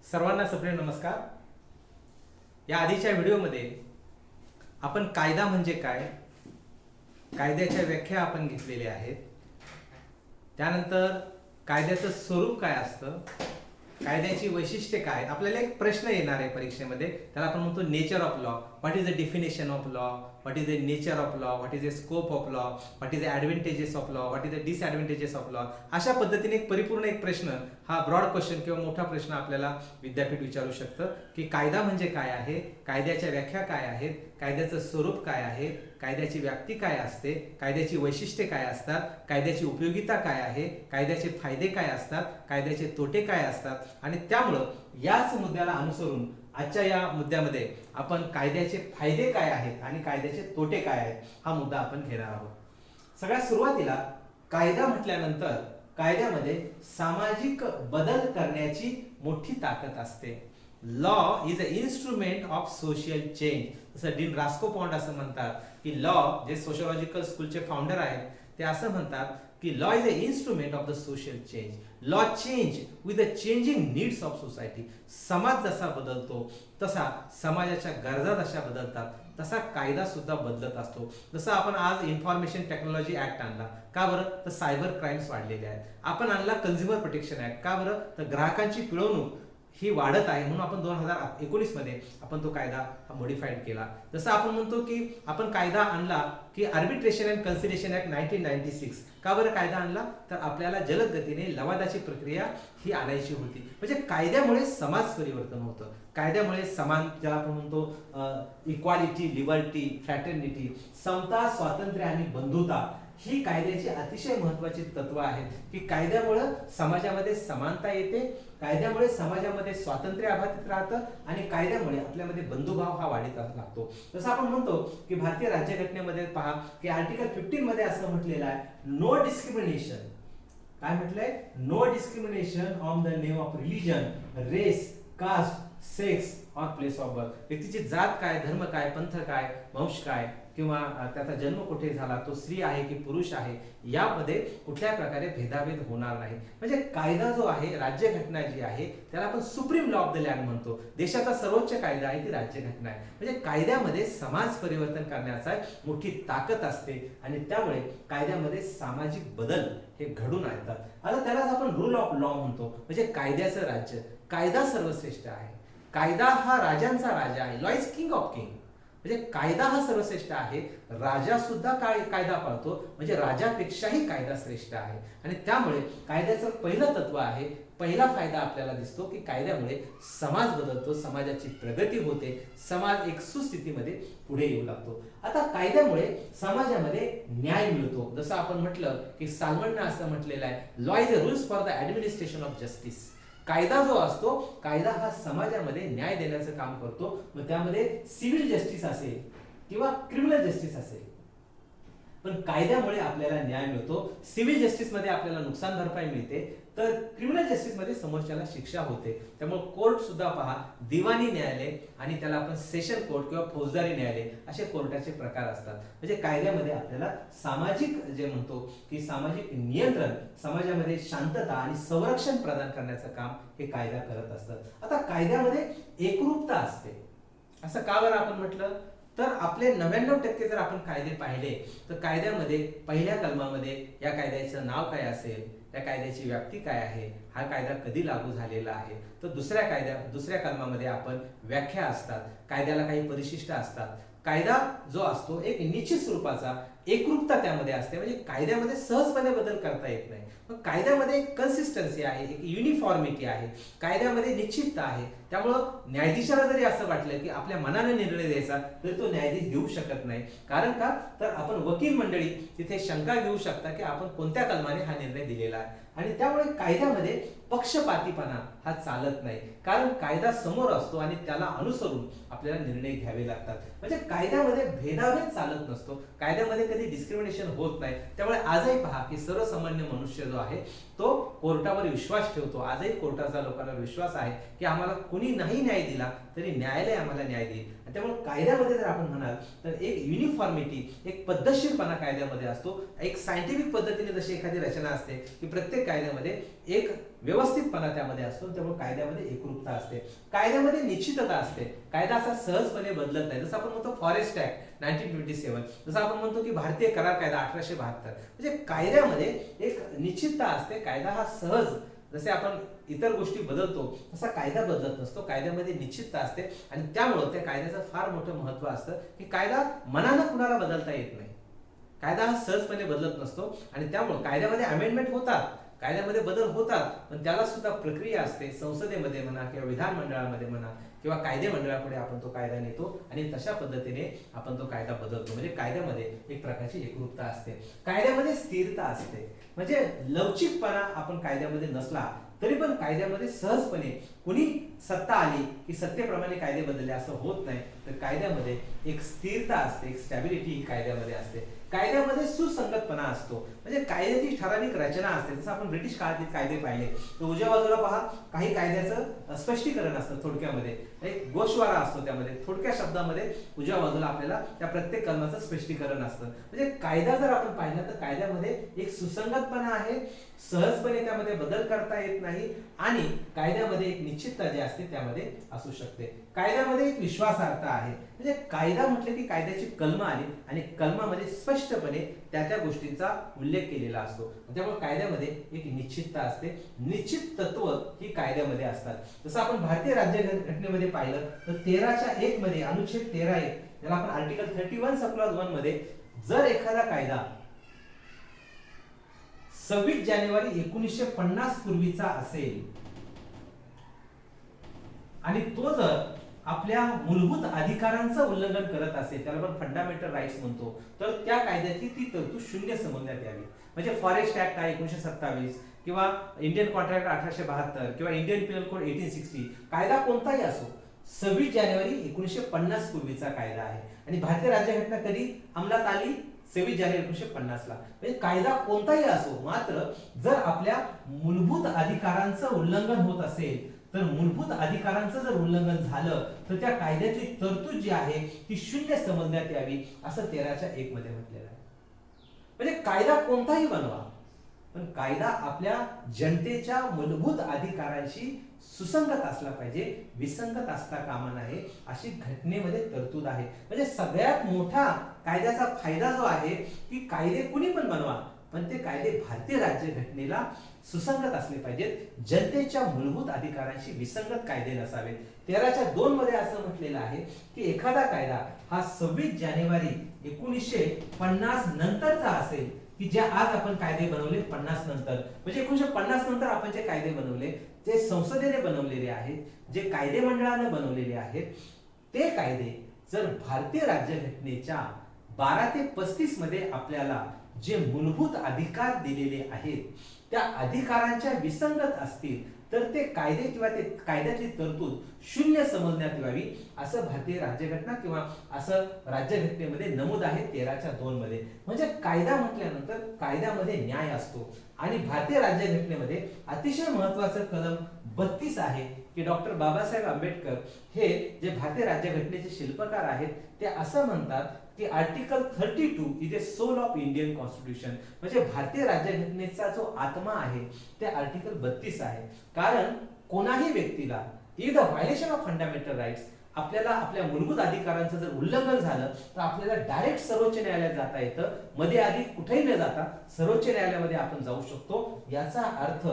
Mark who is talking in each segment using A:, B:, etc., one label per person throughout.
A: सर्वांना सप्रेम नमस्कार. या आधीच्या व्हिडिओमध्ये आपण कायदा म्हणजे काय, कायद्याच्या व्याख्या आपण घेतलेल्या आहेत. त्यानंतर कायद्याचं स्वरूप काय असतं, कायद्याची वैशिष्ट्ये काय. आपल्याला एक प्रश्न येणार आहे परीक्षेमध्ये, त्याला आपण म्हणतो nature of law. What is the definition of law, what is the nature of law, what is the scope of law, what is the advantages of law, what is the disadvantages of law. अशा पद्धतीने एक परिपूर्ण एक प्रश्न, हा broad question किंवा मोठा प्रश्न आपल्याला विद्यापीठ विचारू शकतं की कायदा म्हणजे काय आहे, कायद्याच्या व्याख्या काय आहेत, कायद्याचं स्वरूप काय आहे, कायद्याची व्याप्ती काय असते, कायद्याची वैशिष्ट्ये काय असतात, कायद्याची उपयोगिता काय आहे, कायद्याचे फायदे काय असतात, कायद्याचे तोटे काय असतात. आणि त्यामुळं याच मुद्द्याला अनुसरून आजच्या या मुद्द्यामध्ये आपण कायद्याचे फायदे काय आहेत आणि कायद्याचे तोटे काय आहेत हा मुद्दा आपण घेणार आहोत. सगळ्यात सुरुवातीला कायदा म्हटल्यानंतर कायद्यामध्ये सामाजिक बदल करण्याची मोठी ताकद असते. Law is a instrument of social change. जसं डीन रास्को पॉन्ड असं म्हणतात की लॉ, जे सोशियोलॉजिकल स्कूलचे फाउंडर आहेत, ते असं म्हणतात की law is a instrument of the social change. Law change with the changing needs of society. समाज जसा बदलतो तसा समाजाच्या गरजा जशा बदलतात तसा कायदा सुद्धा बदलत असतो. जसं आपण आज इन्फॉर्मेशन टेक्नॉलॉजी ऍक्ट आणला, का बरं, तर सायबर क्राईम्स वाढलेले आहेत. आपण आणला कन्झ्युमर प्रोटेक्शन ऍक्ट, का बरं, तर ग्राहकांची पिळवणूक ही वाढत आहे म्हणून आपण 2019 मध्ये आपण तो कायदा मॉडिफाईड केला. जसं आपण म्हणतो की आपण कायदा आणला की आर्बिट्रेशन अँड कन्सिलिएशन ऍक्ट 1996. का बरं कायदा आणला, तर आपल्याला जलद गतीने लवादाची प्रक्रिया ही आणायची होती. म्हणजे कायद्यामुळे समाज परिवर्तन होतं. कायद्यामुळे समान, ज्याला आपण म्हणतो इक्वालिटी, लिबर्टी, फ्रॅटर्निटी, समता, स्वातंत्र्य आणि बंधुता, ही कायद्याची अतिशय महत्वाची तत्व आहेत की कायद्यामुळे समाजामध्ये समानता येते, कायद्यामुळे समाजामध्ये स्वातंत्र्य अबाधित राहतं आणि कायद्यामुळे आपल्यामध्ये बंधुभाव हा वाढीत लागतो. जसं आपण म्हणतो की भारतीय राज्यघटनेमध्ये पहा की आर्टिकल 15 मध्ये असं म्हटलेलं आहे, नो डिस्क्रिमिनेशन. काय म्हटलंय? No discrimination on the name of religion, race, caste, sex or place of birth. व्यक्तीची जात काय, धर्म काय, पंथ काय, वंश काय, किंवा त्याचा जन्म कुठे झाला, तो स्त्री आहे की पुरुष आहे, यामध्ये कुठल्या प्रकारे भेदाभेद होणार नाही. म्हणजे कायदा जो आहे, राज्यघटना जी आहे, त्याला आपण supreme law of the land म्हणतो. देशाचा सर्वोच्च कायदा आहे ती राज्यघटना आहे. म्हणजे कायद्यामध्ये समाज परिवर्तन करण्याचा मोठी ताकद असते आणि त्यामुळे कायद्यामध्ये सामाजिक बदल हे घडून येतात. आता त्यालाच आपण रूल ऑफ लॉ म्हणतो. म्हणजे कायद्याचं राज्य. कायदा सर्वश्रेष्ठ आहे. कायदा हा राजांचा राजा आहे. Law is king of king. म्हणजे कायदा हा सर्वश्रेष्ठ आहे. राजा सुद्धा कायदा पाळतो, म्हणजे राजापेक्षाही कायदा श्रेष्ठ आहे. आणि त्यामुळे कायद्याचं पहिलं तत्व आहे, पहिला फायदा आपल्याला दिसतो की कायद्यामुळे समाज बदलतो, समाजाची प्रगती होते, समाज एक सुस्थितीमध्ये पुढे येऊ लागतो. आता कायद्यामुळे समाजामध्ये न्याय मिळतो. जसं आपण म्हटलं की साल्मनने असं म्हटलेलं आहे, law is a rules for the administration of justice. कायदा जो असतो, कायदा हा समाजामध्ये न्याय देण्याचं काम करतो. मग त्यामध्ये सिव्हिल जस्टिस असेल किंवा क्रिमिनल जस्टिस असेल, पण कायद्यामुळे आपल्याला न्याय मिळतो. सिव्हिल जस्टिस मध्ये आपल्याला नुकसान भरपाई मिळते, तर क्रिमिनल जस्टिस मध्ये समोरच्याला शिक्षा होते. त्यामुळे कोर्ट सुद्धा पहा, दिवाणी न्यायालय आणि त्याला आपण सेशन कोर्ट किंवा फौजदारी न्यायालय असे कोर्टाचे प्रकार असतात. म्हणजे कायद्यामध्ये आपल्याला सामाजिक, जे म्हणतो की सामाजिक नियंत्रण, समाजामध्ये शांतता आणि संरक्षण प्रदान करण्याचं काम हे कायदा करत असतात. आता कायद्यामध्ये एकरूपता असते. असं का बरं आपण म्हटलं, तर आपले 99% जर आपण कायदे पाहिले तर कायद्यामध्ये पहिल्या कलमामध्ये या कायद्याचं नाव काय असेल, त्या कायद्याची व्याप्ती काय आहे, हा कायदा कधी लागू झालेला आहे. तर दुसऱ्या कलमामध्ये आपण व्याख्या असतात, कायद्याला काही परिशिष्ट असतात. कायदा जो असतो एक निश्चित स्वरूपाचा, एकरूपता त्यामध्ये असते. म्हणजे कायद्यामध्ये सहजपणे बदल करता येत नाही. मग कायद्यामध्ये एक कन्सिस्टन्सी आहे, एक युनिफॉर्मिटी आहे, कायद्यामध्ये निश्चितता आहे. त्यामुळं न्यायाधीशाला जरी असं वाटलं की आपल्या मनाने निर्णय द्यायचा, तरी तो न्यायाधीश देऊ शकत नाही. कारण का, तर आपण वकील मंडळी तिथे शंका घेऊ शकता की आपण कोणत्या कलमाने हा निर्णय दिलेला आहे. आणि त्यामुळे कायद्यामध्ये पक्षपातीपणा हा चालत नाही. कारण कायदा समोर असतो आणि त्याला अनुसरून आपल्याला निर्णय घ्यावे लागतात. म्हणजे कायद्यामध्ये भेदाभेद चालत नसतो. कायद्यामध्ये कधी डिस्क्रिमिनेशन होत नाही. त्यामुळे आजही पहा की सर्वसामान्य मनुष्य जो आहे तो कोर्टावर विश्वास ठेवतो. आजही कोर्टाचा लोकांना विश्वास आहे की आम्हाला कुणी नाही न्याय दिला तरी न्यायालय आम्हाला न्याय देईल. त्यामुळे कायद्यामध्ये जर आपण म्हणाल तर एक युनिफॉर्मिटी, एक पद्धतशीरपणा कायद्यामध्ये असतो. एक सायंटिफिक पद्धतीने जशी एखादी रचना असते की प्रत्येक कायद्यामध्ये एक व्यवस्थितपणा त्यामध्ये असतो, त्यामुळे कायद्यामध्ये एकरूपता असते, कायद्यामध्ये निश्चितता असते, कायदा असा सहजपणे बदलत नाही. जसं आपण म्हणतो फॉरेस्ट ऍक्ट 1927, जसं आपण म्हणतो की भारतीय करार कायदा 1872, म्हणजे कायद्यामध्ये एक निश्चितता असते. कायदा हा सहज, जसे आपण इतर गोष्टी बदलतो तसा कायदा बदलत नसतो, कायद्यामध्ये निश्चितता असते आणि त्यामुळे त्या कायद्याचं फार मोठं महत्व असतं की कायदा मनानं कुणाला बदलता येत नाही, कायदा हा सहजपणे बदलत नसतो आणि त्यामुळे कायद्यामध्ये अमेंडमेंट होतात, कायद्यामध्ये बदल होतात, पण त्याला सुद्धा प्रक्रिया असते. संसदेमध्ये म्हणा किंवा विधानमंडळामध्ये म्हणा किंवा कायदे मंडळापुढे आपण तो कायदा नेतो आणि तशा पद्धतीने आपण तो कायदा बदलतो. म्हणजे कायद्यामध्ये एक प्रकारची एकरूपता असते, कायद्यामध्ये स्थिरता असते. म्हणजे लवचिकपणा आपण कायद्यामध्ये नसला तरी पण कायद्यामध्ये सहजपणे कुणी सत्ता आली की सत्तेप्रमाणे कायदे बदलले असं होत नाही, तर कायद्यामध्ये एक स्थिरता असते, एक स्टॅबिलिटी ही कायद्यामध्ये असते. कायद्यामध्ये सुसंगतपणा असतो, म्हणजे कायद्याची ठराविक रचना असते. जसं आपण ब्रिटिश काळातील कायदे पाहिले तर उजव्या बाजूला पहा, काही कायद्याचं स्पष्टीकरण असतं, थोडक्यामध्ये एक गोषवारा असतो, त्यामध्ये थोडक्या शब्दामध्ये उजव्या बाजूला आपल्याला त्या प्रत्येक कलमाचं स्पष्टीकरण असतं. म्हणजे कायदा जर आपण पाहिला तर कायद्यामध्ये एक सुसंगतपणा आहे, सहजपणे त्यामध्ये बदल करता येत नाही आणि कायद्यामध्ये एक निश्चितता जी असते त्यामध्ये असू शकते. कायद्यामध्ये एक विश्वासार्हता आहे, म्हणजे कायदा म्हटले की कायद्याची कलम आली आणि कलमामध्ये स्पष्टपणे त्या गोष्टींचा उल्लेख केलेला असतो. त्यामुळे कायद्यामध्ये एक निश्चितता असते, निश्चित तत्व ही कायद्यामध्ये असतात. जसं आपण भारतीय राज्यघटनेमध्ये पाहिलं तर 13(1) मध्ये अनुच्छेद 13(1), ज्याला आपण आर्टिकल 31 सब क्लॉज 1 मध्ये, जर एखादा कायदा 26 जानेवारी 1950 पूर्वीचा असेल आणि तो जर आपल्या मूलभूत अधिकारांचं उल्लंघन करत असेल, त्याला आपण फंडामेंटल राईट्स म्हणतो, तर त्या कायद्याची ती तरतूद शून्य समजण्यात यावी. म्हणजे फॉरेस्ट ऍक्ट आहे 1927 किंवा इंडियन कॉन्ट्रॅक्ट 1872 किंवा इंडियन पिनल कोड 1860, कायदा कोणताही असो 26 जानेवारी 1950 पूर्वीचा कायदा आहे आणि भारतीय राज्यघटना कधी अंमलात आली? 26 जानेवारी 1950 ला. म्हणजे कायदा कोणताही असो, मात्र जर आपल्या मूलभूत अधिकारांचं उल्लंघन होत असेल तर मूलभूत अधिकारांचं जर उल्लंघन झालं तर त्या कायद्याची तरतूद जी आहे ती शून्य समजण्यात यावी, असं 13(1) मध्ये म्हटलेलं आहे. म्हणजे कायदा कोणताही बनवा, पण कायदा आपल्या जनतेच्या मूलभूत अधिकारांशी सुसंगत असला पाहिजे, विसंगत असता कामा नये, अशी घटनेमध्ये तरतूद आहे. म्हणजे सगळ्यात मोठा कायद्याचा फायदा जो आहे की कायदे कुणी पण बनवा, पण ते कायदे भारतीय राज्यघटनेला सुसंगत असले पाहिजेत, जनतेच्या मूलभूत अधिकारांशी विसंगत कायदे नसावेत. 13(2) मध्ये असं म्हटलेलं आहे की एखादा कायदा हा 26 जानेवारी 1950 नंतरचा असेल, की जे आज आपण कायदे बनवले 50 नंतर, म्हणजे 1950 नंतर आपण जे कायदे बनवले, जे संसदेने बनवलेले आहेत, जे कायदे मंडळाने बनवलेले आहेत, ते कायदे जर भारतीय राज्यघटनेच्या 12 ते 35 मध्ये आपल्याला जे मूलभूत अधिकार दिलेले आहेत त्या अधिकारांच्या विसंगत असतील तर ते कायदे किंवा ते कायद्याची तरतूद शून्य समजण्यात यावी, असं भारतीय राज्यघटना किंवा असं राज्यघटनेमध्ये नमूद आहे 13(2) मध्ये. म्हणजे कायदा म्हटल्यानंतर कायद्यामध्ये न्याय असतो आणि भारतीय राज्यघटनेमध्ये अतिशय महत्वाचं कलम 32 आहे की डॉक्टर बाबासाहेब आंबेडकर हे जे भारतीय राज्यघटनेचे शिल्पकार आहेत ते असं म्हणतात की article 32 is the soul of Indian constitution, म्हणजे भारतीय राज्यघटनेचा जो आत्मा आहे ते आर्टिकल 32 आहे. कारण कोणाही व्यक्तीला in the violation of fundamental rights, आपल्याला आपल्या मूलभूत अधिकारांचं जर उल्लंघन झालं तर आपल्याला डायरेक्ट सर्वोच्च न्यायालयात जाता येतं, मध्ये आधी कुठेही न जाता सर्वोच्च न्यायालयामध्ये आपण जाऊ शकतो. याचा अर्थ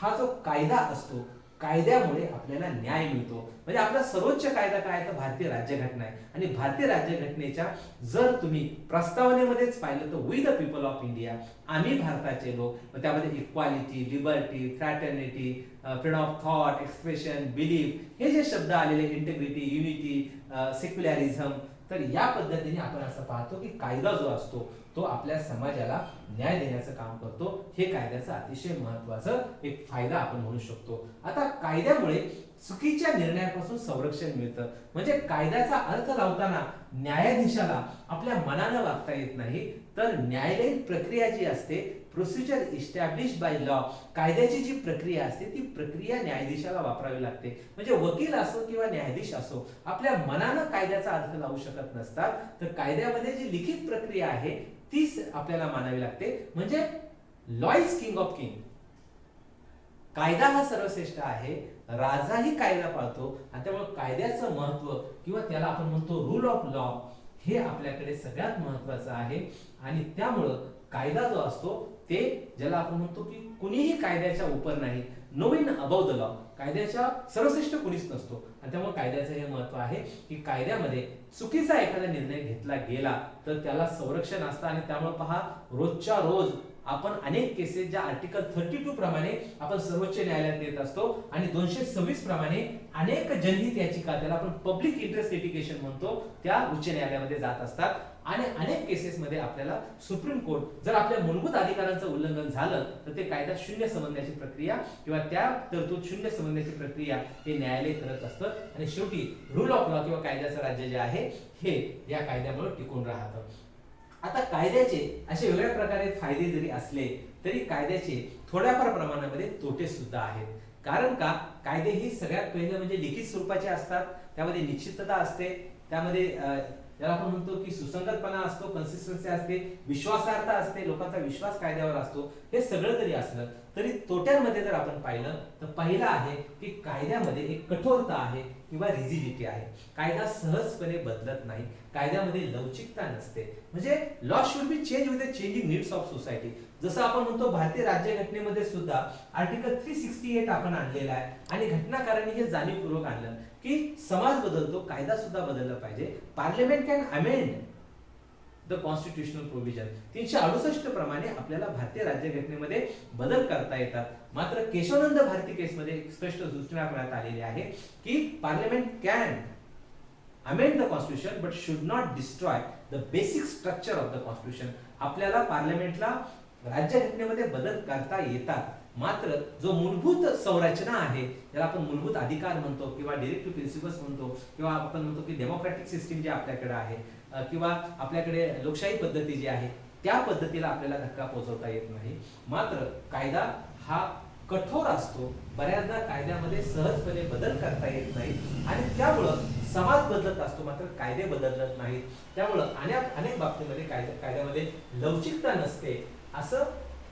A: हा जो कायदा असतो, कायद्यामुळे आपल्याला न्याय मिळतो. म्हणजे आपला सर्वोच्च कायदा काय तर भारतीय राज्यघटना आहे आणि भारतीय राज्यघटनेच्या जर तुम्ही प्रस्तावनेमध्येच पाहिलं तर we the people of India, आम्ही भारताचे लोक, त्यामध्ये equality, liberty, fraternity, freedom of thought, expression, belief, हे जे शब्द आलेले, इंटिग्रिटी, युनिटी, सेक्युलरिझम, तर या पद्धतीने आपण असं पाहतो की कायदा जो असतो तो आपल्या समाजाला न्याय देण्याचं काम करतो. हे कायद्याचं अतिशय महत्वाचं एक फायदा आपण म्हणू शकतो. आता कायद्यामुळे चुकीच्या निर्णयापासून संरक्षण मिळतं. म्हणजे कायद्याचा अर्थ लावताना न्यायाधीशाला आपल्या मनानं वागता येत नाही, तर न्यायालयीन प्रक्रिया जी असते, प्रोसिजर इस्टॅब्लिश बाय लॉ, कायद्याची जी प्रक्रिया असते ती प्रक्रिया न्यायाधीशाला वापरावी लागते. म्हणजे वकील असो किंवा न्यायाधीश असो आपल्या मनानं कायद्याचा अर्थ लावू शकत नसतात, तर कायद्यामध्ये जी लिखित प्रक्रिया आहे तीच आपल्याला मानावी लागते. म्हणजे law is king of king, कायदा हा सर्वश्रेष्ठ आहे, राजाही कायदा पाळतो आणि त्यामुळे कायद्याचं महत्व किंवा त्याला आपण म्हणतो रूल ऑफ लॉ हे आपल्याकडे सगळ्यात महत्वाचं आहे. आणि त्यामुळं कायदा जो असतो ते ज्याला आपण म्हणतो की कुणीही कायद्याच्या उपर नाही, no in above the law, कायद्याच्या सर्वश्रेष्ठ कुणीच नसतो. आणि त्यामुळे कायद्याचं हे महत्व आहे की कायद्यामध्ये चुकीचा एखादा निर्णय घेतला गेला तर त्याला संरक्षण असतं. आणि त्यामुळे पहा, रोजच्या रोज आपण अनेक केसेस ज्या आर्टिकल 32 प्रमाणे आपण सर्वोच्च न्यायालयात देत असतो आणि 226 प्रमाणे अनेक जनहित याचिका, त्याला आपण पब्लिक इंटरेस्ट लिटिगेशन म्हणतो, त्या उच्च न्यायालयामध्ये जात असतात. आणि अनेक केसेसमध्ये आपल्याला सुप्रीम कोर्ट जर आपल्या मूलभूत अधिकारांचं उल्लंघन झालं तर ते कायदा शून्य समजण्याची प्रक्रिया किंवा त्या तरतूद शून्य समजण्याची प्रक्रिया हे न्यायालय करत असतं. आणि शेवटी रूल ऑफ लॉ किंवा कायद्याचं राज्य जे आहे हे या कायद्यामुळे टिकून राहतं. आता कायद्याचे असे वेगळ्या प्रकारे फायदे जरी असले तरी कायद्याचे थोड्याफार प्रमाणामध्ये तोटे सुद्धा आहेत. कारण का, कायदे ही सगळ्यात पहिलं म्हणजे लिखित स्वरूपाचे असतात, त्यामध्ये निश्चितता असते, त्यामध्ये ज्याला आपण म्हणतो की सुसंगतपणा असतो, कन्सिस्टन्सी असते, विश्वासार्हता असते, लोकांचा विश्वास कायद्यावर असतो. हे सगळं जरी असलं तरी तोट्यांमध्ये जर आपण पाहिलं तर पहिला आहे की कायद्यामध्ये एक कठोरता आहे किंवा रिजिडिटी आहे. कायदा सहजपणे बदलत नाही, कायद्यामध्ये लवचिकता नसते. म्हणजे law should be change with the changing needs of society. जसं आपण म्हणतो भारतीय राज्यघटनेमध्ये सुद्धा आर्टिकल 368 आपण आणलेला आहे आणि घटनाकारांनी हे जाणीवपूर्वक आणलं की समाज बदलतो, कायदा सुद्धा बदलला पाहिजे. Parliament can amend the constitutional provision. 368 प्रमाणे आपल्याला भारतीय राज्यघटनेमध्ये बदल करता येतात. मात्र केशवानंद भारती केसमध्ये स्पष्ट सूचना करण्यात आलेली आहे की parliament can amend the constitution but should not destroy the basic structure of the constitution. आपल्याला पार्लिमेंटला राज्यघटनेमध्ये बदल करता येतात, मात्र जो मूलभूत संरचना आहे ज्याला आपण मूलभूत अधिकार म्हणतो किंवा डायरेक्टिव्ह प्रिन्सिपल्स म्हणतो किंवा आपण म्हणतो की डेमोक्रॅटिक सिस्टीम जे आपल्याकडे आहे किंवा आपल्याकडे लोकशाही पद्धती जी आहे त्या पद्धतीला आपल्याला धक्का पोहोचवता येत नाही. मात्र कायदा हा कठोर असतो, बऱ्याचदा कायद्यामध्ये सहजपणे बदल करता येत नाही आणि त्यामुळं समाज बदलत असतो मात्र कायदे बदलत नाहीत. त्यामुळं अनेक बाबतीमध्ये कायद्यामध्ये लवचिकता नसते, असं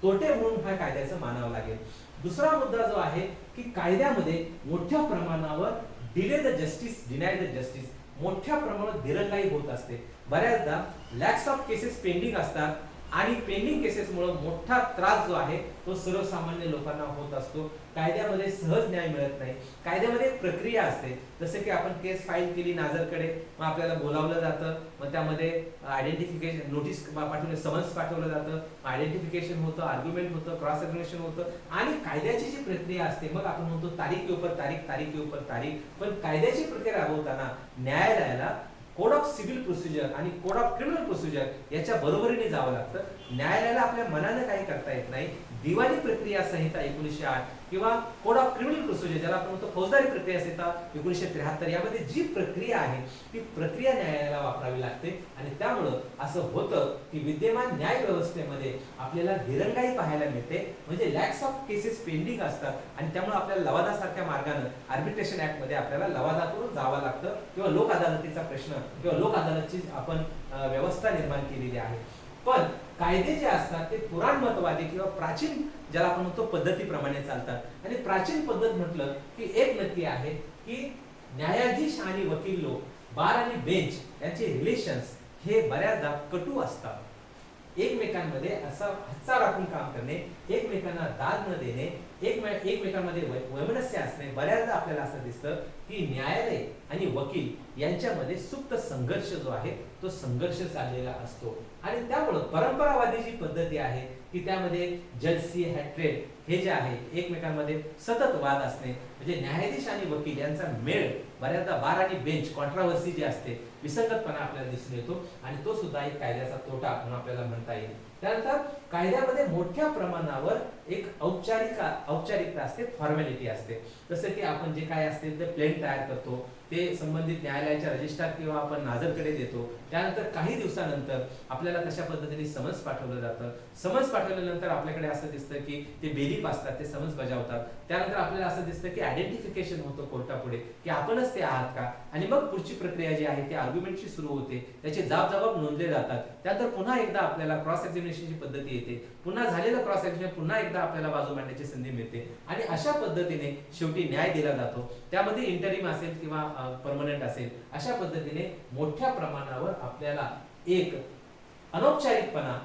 A: तोटे म्हणून हा कायद्याचं मानावं लागेल. दुसरा मुद्दा जो आहे की कायद्यामध्ये मोठ्या प्रमाणावर delay the justice, deny the justice, मोठ्या प्रमाणात दिरंगाई होत असते. बऱ्याचदा लॅक्स ऑफ केसेस पेंडिंग असतात आणि पेंडिंग केसेसमुळे मोठा त्रास जो आहे तो सर्वसामान्य लोकांना होत असतो. कायद्यामध्ये सहज न्याय मिळत नाही. कायद्यामध्ये एक प्रक्रिया असते, जसं की आपण केस फाईल केली नाझरकडे, मग आपल्याला बोलावलं जातं, मग त्यामध्ये आयडेंटिफिकेशन नोटीस पाठवले, समन्स पाठवलं जातं, आयडेंटिफिकेशन होतं, आर्ग्युमेंट होतं, क्रॉस एक्झामिनेशन होतं आणि कायद्याची जी प्रक्रिया असते मग आपण म्हणतो तारीख के ऊपर तारीख, तारीख के ऊपर तारीख. पण कायद्याची प्रक्रिया राबवताना न्यायालयाला कोड ऑफ सिव्हिल प्रोसिजर आणि कोड ऑफ क्रिमिनल प्रोसिजर याच्या बरोबरीने जावं लागतं. न्यायालयाला आपल्या मनाने काही करता येत नाही. दिवाणी प्रक्रिया संहिता 1908 किंवा कोड ऑफ क्रिमिनल प्रोसिजर ज्याला आपण म्हणतो फौजदारी प्रक्रिया संहिता 1973, यामध्ये जी प्रक्रिया आहे ती प्रक्रिया न्यायालयाला वापरावी लागते. आणि त्यामुळं असं होतं की विद्यमान न्याय व्यवस्थेमध्ये आपल्याला दिरंगाई पाहायला मिळते, म्हणजे लॅक्स ऑफ केसेस पेंडिंग असतात आणि त्यामुळे आपल्याला लवादासारख्या मार्गाने आर्बिट्रेशन ऍक्ट मध्ये आपल्याला लवादातून जावं लागतं किंवा लोक अदालतीचा प्रश्न किंवा लोक अदालतची आपण व्यवस्था निर्माण केलेली आहे. पण कायदे जे असतात ते पुराणमतवादी किंवा प्राचीन ज्याला आपण म्हणतो पद्धतीप्रमाणे चालतात. आणि प्राचीन पद्धत म्हटलं की एक नक्की आहे की न्यायाधीश आणि वकील लोक, बार आणि बेंच यांचे रिलेशन्स हे बऱ्याचदा कटू असतात. एकमेकांमध्ये असा हच्चा राखून काम करणे, एकमेकांना दाद न देणे, एकमेकांमध्ये वैमनस्य असणे. बऱ्याचदा आपल्याला असं दिसतं की न्यायालय आणि वकील यांच्यामध्ये सुप्त संघर्ष जो आहे तो संघर्ष चाललेला असतो. आणि त्यामुळं परंपरावादी जी पद्धती आहे की त्यामध्ये जलसी हॅट्रेड हे जे आहे एकमेकांमध्ये सतत वाद असणे, म्हणजे न्यायाधीश आणि वकील यांचा मेळ बऱ्याचदा बार आणि बेंच कॉन्ट्राव्हर्सी जी असते, विसंगतपणा आपल्याला दिसून येतो आणि तो सुद्धा एक कायद्याचा तोटा म्हणून आपल्याला म्हणता येईल. त्यानंतर कायद्यामध्ये मोठ्या प्रमाणावर एक औपचारिकता असते, फॉर्मॅलिटी असते. जसं की आपण जे काय असते ते प्लेन तयार करतो, ते संबंधित न्यायालयाच्या रजिस्ट्रार किंवा आपण नाझरकडे देतो. त्यानंतर काही दिवसानंतर आपल्याला कशा पद्धतीने समन्स पाठवलं जातं. समन्स पाठवल्यानंतर आपल्याकडे असं दिसतं की ते बेली रिलीफ असतात ते समन्स बजावतात. त्यानंतर आपल्याला असं दिसतं की आयडेंटिफिकेशन होतं कोर्टापुढे की आपणच ते आहात का, आणि मग पुढची प्रक्रिया जी आहे ती आर्ग्युमेंटची सुरू होते, त्याचे जबाब नोंदले जातात. त्यानंतर पुन्हा एकदा आपल्याला क्रॉस एक्झामिनेशनची पद्धती येते, पुन्हा झालेलं क्रॉस एक्झामिनेशन पुन्हा एकदा आपल्याला बाजू मांडण्याची संधी मिळते आणि अशा पद्धतीने शेवटी न्याय दिला जातो. त्यामध्ये इंटरिम असेल किंवा परमनंट असेल, अशा पद्धतीने मोठ्या प्रमाणावर आपल्याला एक अनौपचारिकपणा,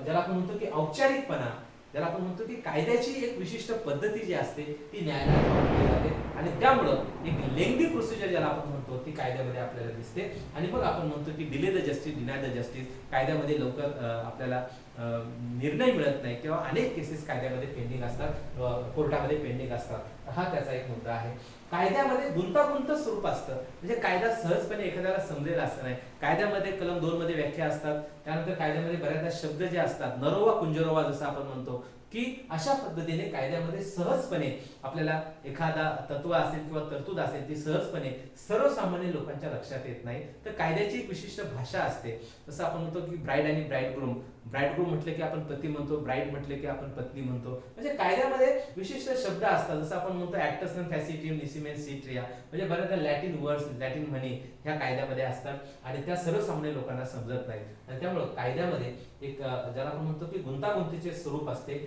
A: ज्याला आपण म्हणतो की औपचारिकपणा, ज्याला आपण म्हणतो की कायद्याची एक विशिष्ट पद्धती जी असते ती न्यायालयात वापरली जाते आणि त्यामुळं एक लेंदी प्रोसिजर ज्याला आपण म्हणतो ती कायद्यामध्ये आपल्याला दिसते. आणि मग आपण म्हणतो की delay the justice deny the justice, कायद्यामध्ये लवकर आपल्याला निर्णय मिळत नाही किंवा अनेक केसेस कायद्यामध्ये पेंडिंग असतात, कोर्टामध्ये पेंडिंग असतात. हा त्याचा एक मुद्दा आहे. कायद्यामध्ये गुंतागुंत स्वरूप असतं, म्हणजे कायदा सहजपणे एखाद्याला समजेल असं नाही. कायद्यामध्ये कलम 2 मध्ये व्याख्या असतात, त्यानंतर कायद्यामध्ये बऱ्याचदा शब्द जे असतात नरोवा कुंजरोवा जसं आपण म्हणतो की अशा पद्धतीने कायद्यामध्ये सहजपणे आपल्याला एखादा तत्व असेल किंवा तरतूद असेल ती सहजपणे सर्वसामान्य लोकांच्या लक्षात येत नाही. तर कायद्याची एक विशिष्ट भाषा असते. जसं आपण म्हणतो की ब्राईड आणि ब्राईडग्रूम, ब्राईडग्रूम म्हटलं की आपण पती म्हणतो, ब्राईड म्हटलं की आपण पत्नी म्हणतो. म्हणजे कायद्यामध्ये विशिष्ट शब्द असतात. जसं आपण म्हणतो ऍक्टस नॉन फॅसिटिव्ह निसिमेन सिट्रिया, म्हणजे बऱ्याचदा लॅटिन वर्ड्स, लॅटिन म्हणी ह्या कायद्यामध्ये असतात आणि त्या सर्वसामान्य लोकांना समजत नाहीत. आणि त्यामुळे कायद्यामध्ये एक ज्याला आपण म्हणतो की गुंतागुंतीचे स्वरूप असते.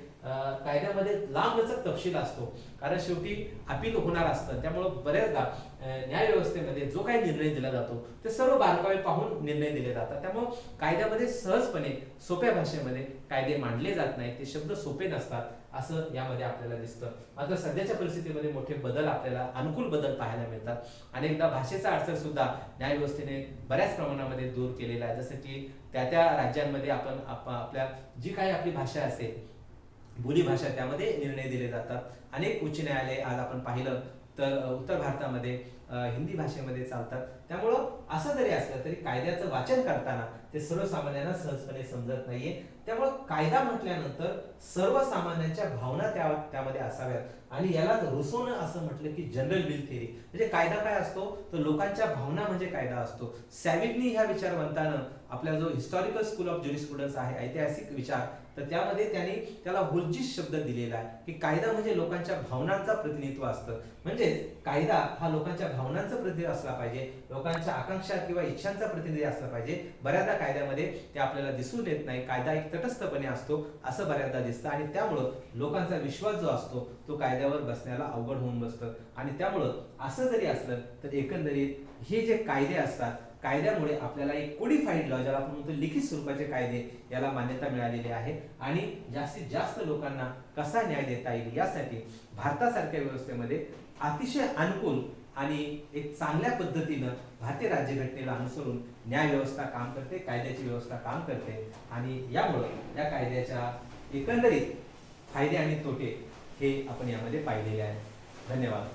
A: कायद्यामध्ये लांबलचक तपशील असतो, कारण शेवटी अपील होणार असतं. त्यामुळे बऱ्याचदा न्याय व्यवस्थेमध्ये जो काही निर्णय दिला जातो ते सर्व बारकावे पाहून निर्णय दिले जातात. त्यामुळे कायद्यामध्ये सहजपणे सोप्या भाषेमध्ये कायदे मांडले जात नाहीत, ते शब्द सोपे नसतात असं यामध्ये आपल्याला दिसतं. मात्र सध्याच्या परिस्थितीमध्ये मोठे बदल आपल्याला अनुकूल बदल पाहायला मिळतात. अनेकदा भाषेचा अडथळा सुद्धा न्याय व्यवस्थेने बऱ्याच प्रमाणामध्ये दूर केलेला आहे. जसं की त्या राज्यांमध्ये आपण आपल्या जी काही आपली भाषा असेल बोली भाषा, त्यामध्ये निर्णय दिले जातात. अनेक उच्च न्यायालय आज आपण पाहिलं तर उत्तर भारतामध्ये हिंदी भाषेमध्ये चालतात. त्यामुळं असं जरी असलं तरी कायद्याचं वाचन करताना ते सर्वसामान्यांना सहजपणे समजत नाहीये. त्यामुळं कायदा म्हटल्यानंतर सर्वसामान्यांच्या भावना त्यामध्ये असाव्यात आणि याला रुसोनं असं म्हटलं की जनरल बिल थेरी, म्हणजे कायदा काय असतो तर लोकांच्या भावना म्हणजे कायदा असतो. सॅव्हिग्नी ह्या विचारवंतानं आपला जो हिस्टॉरिकल स्कूल ऑफ ज्युरिस्प्रुडन्स आहे, ऐतिहासिक विचार, तर त्यामध्ये त्यांनी त्याला हुलजिस शब्द दिलेला आहे की कायदा म्हणजे लोकांच्या भावनांचा प्रतिनिधित्व असतं. म्हणजे कायदा हा लोकांच्या भावनांचा प्रतिनिधी असला पाहिजे, लोकांच्या आकांक्षा किंवा इच्छांचा प्रतिनिधी असला पाहिजे. बऱ्याचदा कायद्यामध्ये ते आपल्याला दिसून येत नाही. कायदा एक तटस्थपणे असतो असं बऱ्याचदा दिसतं आणि त्यामुळं लोकांचा विश्वास जो असतो तो कायद्यावर बसण्याला अवघड होऊन बसतं. आणि त्यामुळं असं जरी असलं तर एकंदरीत हे जे कायदे असतात, कायद्यामुळे आपल्याला एक कोडिफाईड लॉ, ज्याला आपण म्हणतो लिखित स्वरूपाचे कायदे, याला मान्यता मिळालेली आहे. आणि जास्तीत जास्त लोकांना कसा न्याय देता येईल यासाठी भारतासारख्या व्यवस्थेमध्ये अतिशय अनुकूल आणि एक चांगल्या पद्धतीनं भारतीय राज्यघटनेला अनुसरून न्याय व्यवस्था काम करते, कायद्याची व्यवस्था काम करते. आणि यामुळं या कायद्याच्या एकंदरीत फायदे आणि तोटे हे आपण यामध्ये पाहिलेले आहेत. धन्यवाद.